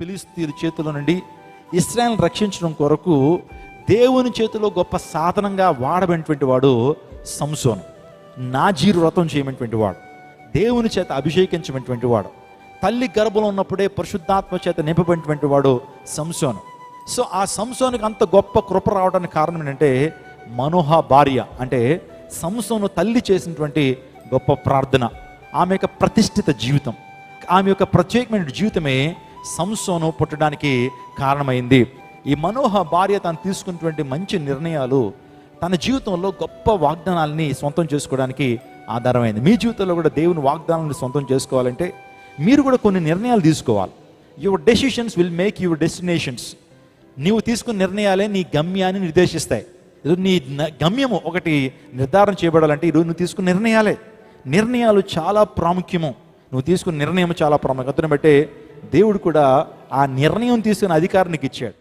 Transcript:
ఫిలిస్తీయుల చేతిలో నుండి ఇశ్రాయేలును రక్షించడం కొరకు దేవుని చేతిలో గొప్ప సాధనంగా వాడబడినటువంటి వాడు సంసోను. నాజీరు వ్రతం చేయమైనటువంటి వాడు, దేవుని చేత అభిషేకించమైనటువంటి వాడు, తల్లి గర్భంలో ఉన్నప్పుడే పరిశుద్ధాత్మ చేత నింపబడినటువంటి వాడు సంసోను. సో ఆ సంసోనుకి అంత గొప్ప కృప రావడానికి కారణం ఏంటంటే మనోహ భార్య, అంటే సంసోను తల్లి చేసినటువంటి గొప్ప ప్రార్థన, ఆమె యొక్క ప్రతిష్ఠిత జీవితం, ఆమె యొక్క ప్రత్యేకమైన జీవితమే సంసోను పుట్టడానికి కారణమైంది. ఈ మనోహ భార్య తను తీసుకున్నటువంటి మంచి నిర్ణయాలు తన జీవితంలో గొప్ప వాగ్దానాలని సొంతం చేసుకోవడానికి ఆధారమైంది. మీ జీవితంలో కూడా దేవుని వాగ్దానాలను సొంతం చేసుకోవాలంటే మీరు కూడా కొన్ని నిర్ణయాలు తీసుకోవాలి. Your decisions will make your destinations. నీవు తీసుకున్న నిర్ణయాలే నీ గమ్యాన్ని నిర్దేశిస్తాయి. నీ గమ్యము ఒకటి నిర్ధారణ చేయబడాలంటే ఈరోజు నువ్వు తీసుకున్న నిర్ణయాలు చాలా ప్రాముఖ్యము. నువ్వు తీసుకున్న నిర్ణయం చాలా ప్రాముఖ్యతను బట్టే దేవుడు కూడా ఆ నిర్ణయం తీసుకునే అధికారం నీకు ఇచ్చాడు.